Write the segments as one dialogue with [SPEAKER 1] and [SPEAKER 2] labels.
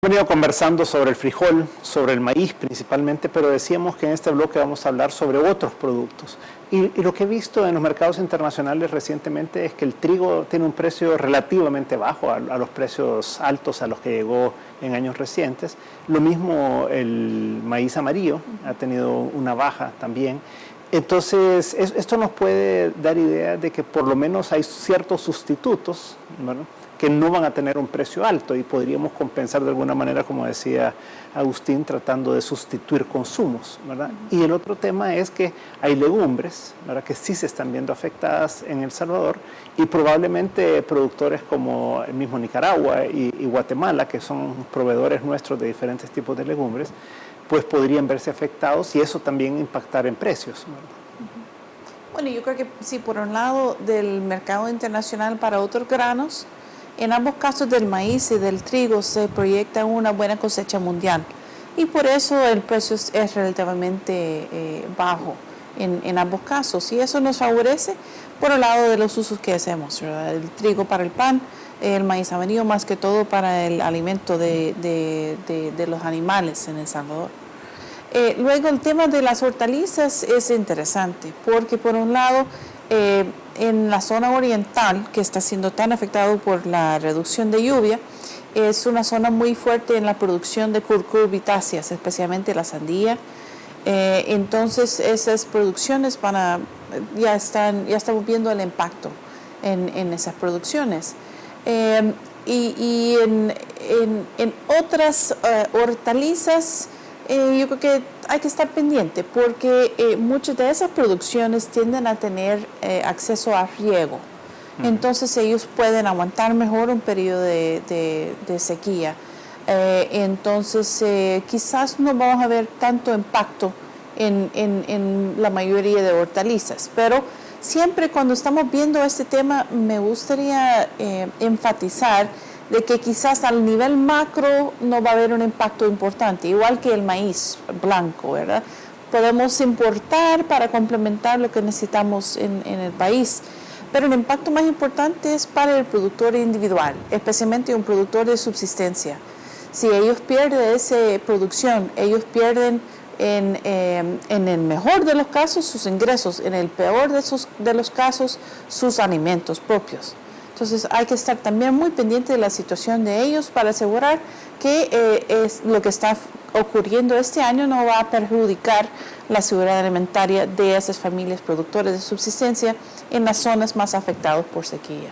[SPEAKER 1] venido conversando sobre el frijol, sobre el maíz principalmente, pero decíamos que en este bloque vamos a hablar sobre otros productos. Y lo que he visto en los mercados internacionales recientemente es que el trigo tiene un precio relativamente bajo a los precios altos a los que llegó en años recientes. Lo mismo el maíz amarillo ha tenido una baja también. Entonces, esto nos puede dar idea de que por lo menos hay ciertos sustitutos, ¿verdad?, que no van a tener un precio alto y podríamos compensar de alguna manera, como decía Agustín, tratando de sustituir consumos, ¿verdad? Y el otro tema es que hay legumbres, ¿verdad?, que sí se están viendo afectadas en El Salvador y probablemente productores como el mismo Nicaragua y Guatemala, que son proveedores nuestros de diferentes tipos de legumbres, pues podrían verse afectados y eso también impactar en precios, ¿verdad?
[SPEAKER 2] Bueno, yo creo que sí, por un lado del mercado internacional para otros granos, en ambos casos del maíz y del trigo se proyecta una buena cosecha mundial y por eso el precio es relativamente bajo en ambos casos y eso nos favorece por el lado de los usos que hacemos, ¿verdad? El trigo para el pan, el maíz amarillo más que todo para el alimento de los animales en El Salvador. Luego el tema de las hortalizas es interesante porque por un lado en la zona oriental, que está siendo tan afectado por la reducción de lluvia, es una zona muy fuerte en la producción de cucurbitáceas, especialmente la sandía. Entonces esas producciones ya estamos viendo el impacto en esas producciones. Y en otras hortalizas, yo creo que hay que estar pendiente porque muchas de esas producciones tienden a tener acceso a riego. Entonces ellos pueden aguantar mejor un periodo de sequía. Entonces quizás no vamos a ver tanto impacto en la mayoría de hortalizas, pero siempre cuando estamos viendo este tema me gustaría enfatizar de que quizás al nivel macro no va a haber un impacto importante, igual que el maíz blanco, ¿verdad? Podemos importar para complementar lo que necesitamos en el país, pero el impacto más importante es para el productor individual, especialmente un productor de subsistencia. Si ellos pierden esa producción, ellos pierden en el mejor de los casos sus ingresos, en el peor de los casos sus alimentos propios. Entonces hay que estar también muy pendiente de la situación de ellos para asegurar que lo que está ocurriendo este año no va a perjudicar la seguridad alimentaria de esas familias productoras de subsistencia en las zonas más afectadas por sequía.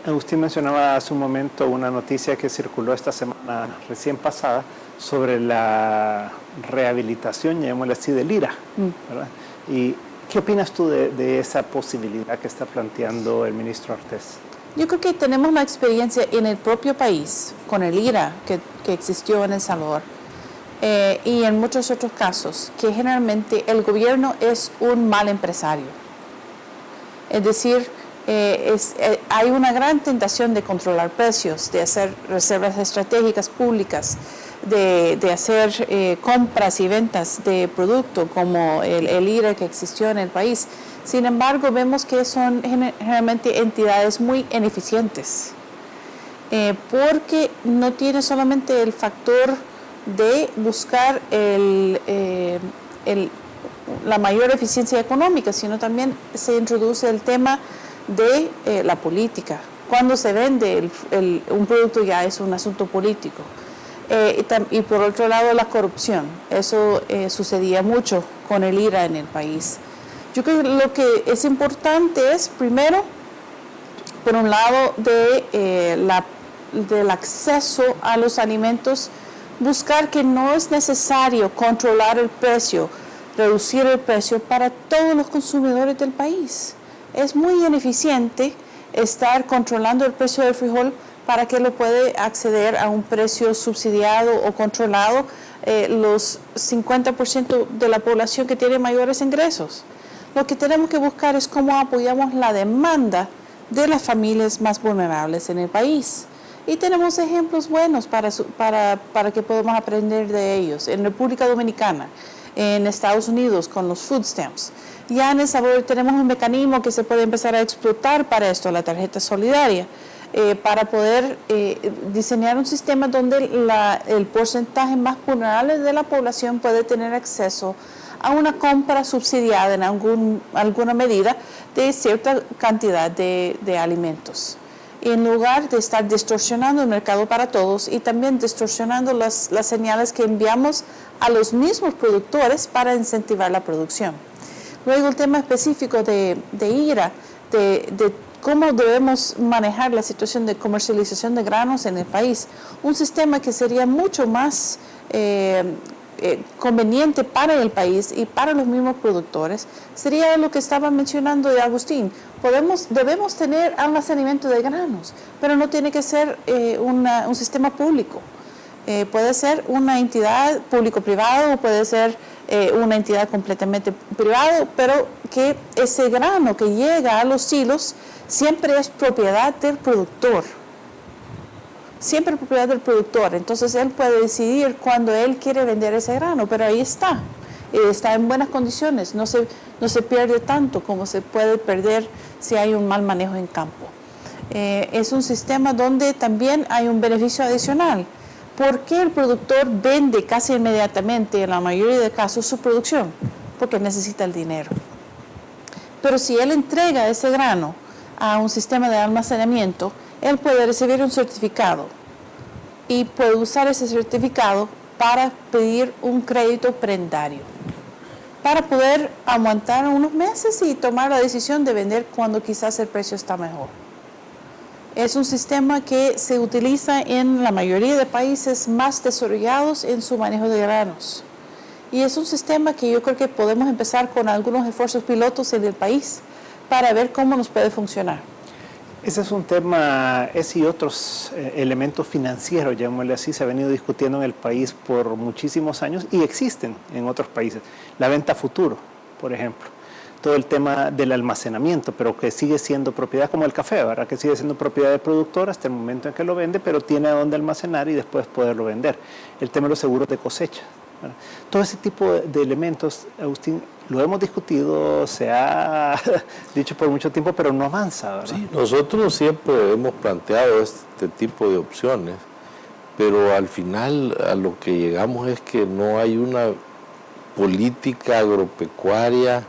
[SPEAKER 1] Agustín mencionaba hace un momento una noticia que circuló esta semana recién pasada sobre la rehabilitación, llamémosle así, del IRA, ¿verdad? ¿Y qué opinas tú de esa posibilidad que está planteando el ministro Artés?
[SPEAKER 2] Yo creo que tenemos la experiencia en el propio país con el IRA que existió en El Salvador y en muchos otros casos, que generalmente el gobierno es un mal empresario. Es decir, hay una gran tentación de controlar precios, de hacer reservas estratégicas públicas, de hacer compras y ventas de producto como el IRA que existió en el país. Sin embargo, vemos que son generalmente entidades muy ineficientes porque no tiene solamente el factor de buscar la mayor eficiencia económica, sino también se introduce el tema de la política. Cuando se vende un producto ya es un asunto político. Y por otro lado la corrupción. Eso sucedía mucho con el IRA en el país. Yo creo que lo que es importante es, primero, por un lado, del acceso a los alimentos, buscar que no es necesario controlar el precio, reducir el precio para todos los consumidores del país. Es muy ineficiente estar controlando el precio del frijol para que lo puede acceder a un precio subsidiado o controlado los 50% de la población que tiene mayores ingresos. Lo que tenemos que buscar es cómo apoyamos la demanda de las familias más vulnerables en el país. Y tenemos ejemplos buenos para que podamos aprender de ellos. En República Dominicana, en Estados Unidos con los food stamps. Ya en El Salvador tenemos un mecanismo que se puede empezar a explotar para esto, la tarjeta solidaria. para poder diseñar un sistema donde el porcentaje más vulnerable de la población puede tener acceso a una compra subsidiada en alguna medida de cierta cantidad de alimentos, en lugar de estar distorsionando el mercado para todos y también distorsionando las señales que enviamos a los mismos productores para incentivar la producción. Luego el tema específico de IRA, de cómo debemos manejar la situación de comercialización de granos en el país. Un sistema que sería mucho más conveniente para el país y para los mismos productores sería lo que estaba mencionando de Agustín. Debemos tener almacenamiento de granos, pero no tiene que ser un sistema público. Puede ser una entidad público-privada o puede ser una entidad completamente privada, pero que ese grano que llega a los silos siempre es propiedad del productor. Siempre propiedad del productor. Entonces él puede decidir cuándo él quiere vender ese grano, pero ahí está. Está en buenas condiciones. No se pierde tanto como se puede perder si hay un mal manejo en campo. Es un sistema donde también hay un beneficio adicional. ¿Por qué el productor vende casi inmediatamente, en la mayoría de casos, su producción? Porque necesita el dinero. Pero si él entrega ese grano a un sistema de almacenamiento, él puede recibir un certificado y puede usar ese certificado para pedir un crédito prendario, para poder aguantar unos meses y tomar la decisión de vender cuando quizás el precio está mejor. Es un sistema que se utiliza en la mayoría de países más desarrollados en su manejo de granos. Y es un sistema que yo creo que podemos empezar con algunos esfuerzos pilotos en el país para ver cómo nos puede funcionar.
[SPEAKER 1] Ese es un tema, ese y otros elementos financieros, llamémosle así, se ha venido discutiendo en el país por muchísimos años y existen en otros países. La venta a futuro, por ejemplo. Todo el tema del almacenamiento, pero que sigue siendo propiedad como el café, ¿verdad? Que sigue siendo propiedad del productor hasta el momento en que lo vende, pero tiene a dónde almacenar y después poderlo vender. El tema de los seguros de cosecha, ¿verdad? Todo ese tipo de elementos, Agustín, lo hemos discutido, se ha dicho por mucho tiempo, pero no avanza, ¿verdad?
[SPEAKER 3] Sí, nosotros siempre hemos planteado este tipo de opciones, pero al final a lo que llegamos es que no hay una política agropecuaria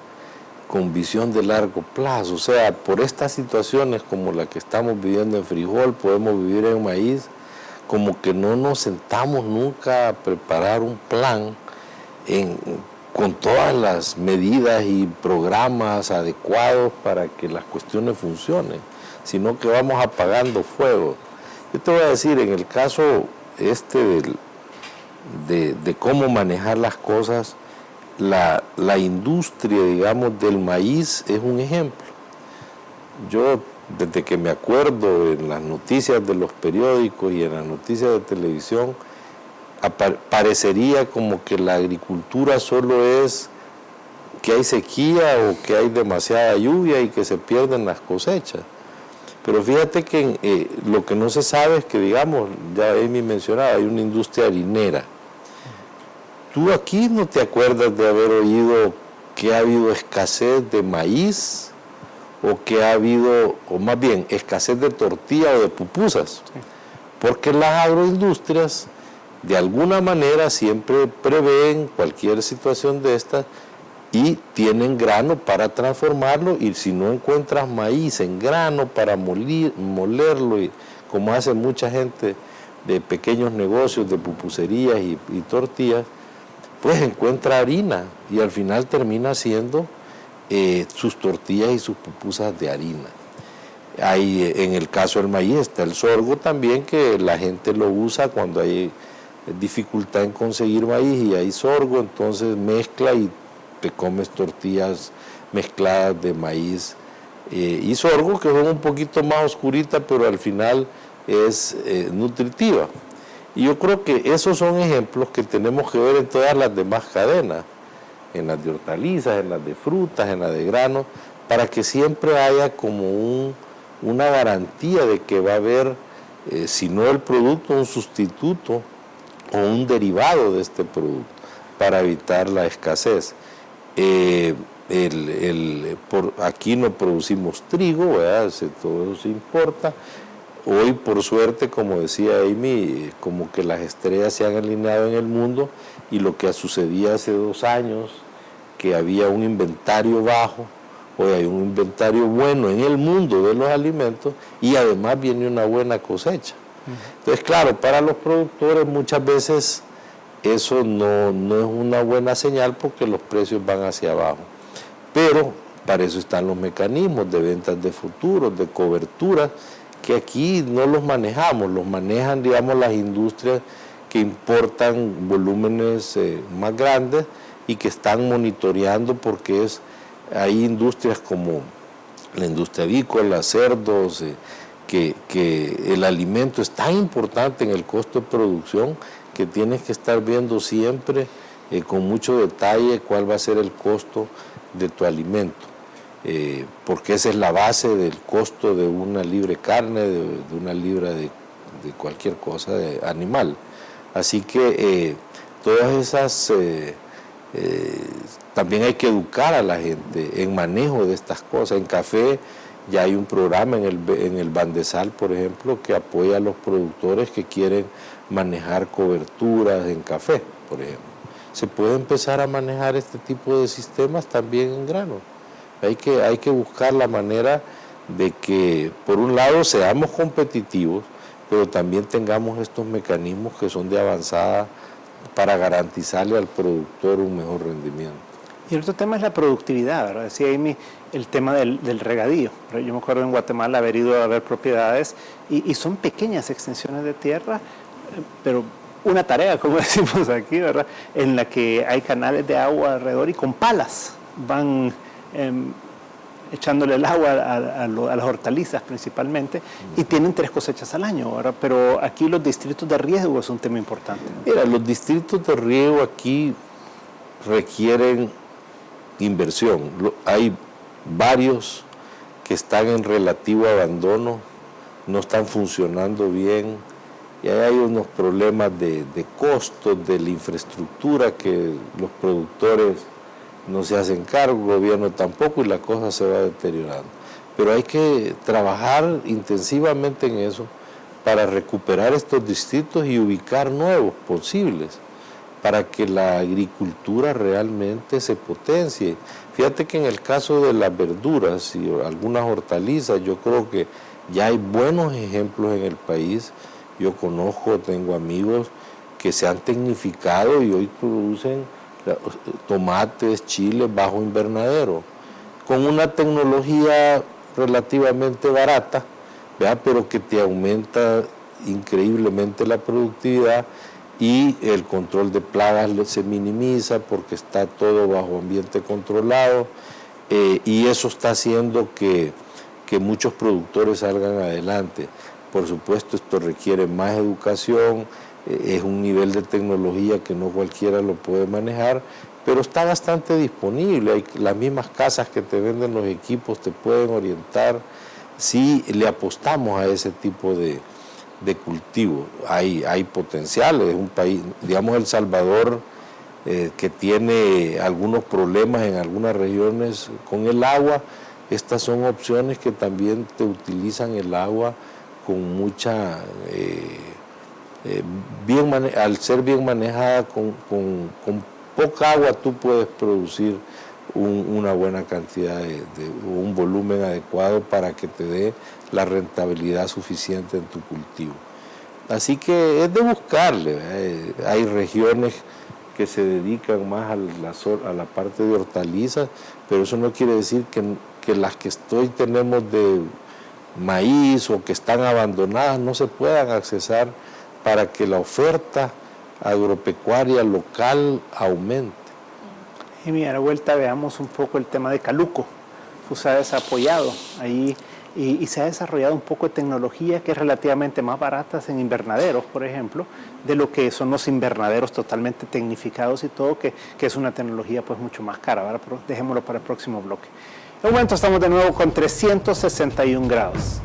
[SPEAKER 3] con visión de largo plazo. O sea, por estas situaciones como la que estamos viviendo en frijol, podemos vivir en maíz, como que no nos sentamos nunca a preparar un plan con todas las medidas y programas adecuados para que las cuestiones funcionen, sino que vamos apagando fuego. Yo te voy a decir, en el caso de cómo manejar las cosas, la industria, digamos, del maíz es un ejemplo. Yo, desde que me acuerdo en las noticias de los periódicos y en las noticias de televisión, parecería como que la agricultura solo es que hay sequía o que hay demasiada lluvia y que se pierden las cosechas. Pero fíjate que lo que no se sabe es que, digamos, ya Amy mencionaba, hay una industria harinera. Tú aquí no te acuerdas de haber oído que ha habido escasez de maíz o que ha habido, o más bien, escasez de tortilla o de pupusas. Sí. Porque las agroindustrias, de alguna manera, siempre prevén cualquier situación de estas y tienen grano para transformarlo, y si no encuentras maíz en grano para molerlo, y como hace mucha gente de pequeños negocios de pupuserías y tortillas, pues encuentra harina y al final termina haciendo sus tortillas y sus pupusas de harina. Hay, en el caso del maíz está el sorgo también, que la gente lo usa cuando hay dificultad en conseguir maíz y hay sorgo, entonces mezcla y te comes tortillas mezcladas de maíz y sorgo, que son un poquito más oscuritas, pero al final es nutritiva. Y yo creo que esos son ejemplos que tenemos que ver en todas las demás cadenas, en las de hortalizas, en las de frutas, en las de granos, para que siempre haya como una garantía de que va a haber, si no el producto, un sustituto o un derivado de este producto para evitar la escasez. Aquí no producimos trigo, ¿verdad? Todo eso se importa. Hoy, por suerte, como decía Amy, como que las estrellas se han alineado en el mundo, y lo que sucedía hace 2 años, que había un inventario bajo, hoy hay un inventario bueno en el mundo de los alimentos, y además viene una buena cosecha. Entonces, claro, para los productores muchas veces eso no es una buena señal, porque los precios van hacia abajo. Pero para eso están los mecanismos de ventas de futuros, de cobertura, que aquí no los manejamos, los manejan, digamos, las industrias que importan volúmenes más grandes y que están monitoreando, porque hay industrias como la industria avícola, cerdos, que el alimento es tan importante en el costo de producción que tienes que estar viendo siempre con mucho detalle cuál va a ser el costo de tu alimento. Porque esa es la base del costo de una libra de carne, de una libra de cualquier cosa de animal. Así que todas esas, también hay que educar a la gente en manejo de estas cosas. En café ya hay un programa en el Bandesal, por ejemplo, que apoya a los productores que quieren manejar coberturas en café, por ejemplo. Se puede empezar a manejar este tipo de sistemas también en grano. Hay que buscar la manera de que, por un lado, seamos competitivos, pero también tengamos estos mecanismos que son de avanzada para garantizarle al productor un mejor rendimiento.
[SPEAKER 1] Y el otro tema es la productividad, ¿verdad? Decía Amy, el tema del regadío. Yo me acuerdo en Guatemala haber ido a ver propiedades y son pequeñas extensiones de tierra, pero una tarea, como decimos aquí, ¿verdad?, en la que hay canales de agua alrededor y con palas van echándole el agua a las hortalizas principalmente, y tienen 3 cosechas al año, ¿verdad? Pero aquí los distritos de riego es un tema importante.
[SPEAKER 3] Mira, los distritos de riego aquí requieren inversión. Hay varios que están en relativo abandono, no están funcionando bien, y hay unos problemas de costos de la infraestructura que los productores no se hacen cargo, el gobierno tampoco, y la cosa se va deteriorando. Pero hay que trabajar intensivamente en eso para recuperar estos distritos y ubicar nuevos posibles, para que la agricultura realmente se potencie. Fíjate que en el caso de las verduras y algunas hortalizas, yo creo que ya hay buenos ejemplos en el país. Yo conozco, tengo amigos que se han tecnificado y hoy producen tomates, chiles bajo invernadero, con una tecnología relativamente barata, ¿verdad?, pero que te aumenta increíblemente la productividad, y el control de plagas se minimiza porque está todo bajo ambiente controlado, y eso está haciendo que muchos productores salgan adelante. Por supuesto, esto requiere más educación, es un nivel de tecnología que no cualquiera lo puede manejar, pero está bastante disponible. Las mismas casas que te venden los equipos te pueden orientar si le apostamos a ese tipo de cultivo. Hay potencial. Es un país, digamos, El Salvador, que tiene algunos problemas en algunas regiones con el agua. Estas son opciones que también te utilizan el agua con mucha... al ser bien manejada, con poca agua tú puedes producir una buena cantidad un volumen adecuado para que te dé la rentabilidad suficiente en tu cultivo. Así que es de buscarle. Hay regiones que se dedican más a la parte de hortalizas, pero eso no quiere decir que las que tenemos de maíz o que están abandonadas no se puedan accesar, para que la oferta agropecuaria local aumente.
[SPEAKER 1] Y a la vuelta veamos un poco el tema de Caluco. FUSAES ha apoyado ahí y se ha desarrollado un poco de tecnología que es relativamente más baratas en invernaderos, por ejemplo, de lo que son los invernaderos totalmente tecnificados y todo, que es una tecnología pues mucho más cara, ¿verdad? Pero dejémoslo para el próximo bloque. En un momento estamos de nuevo con 361 grados.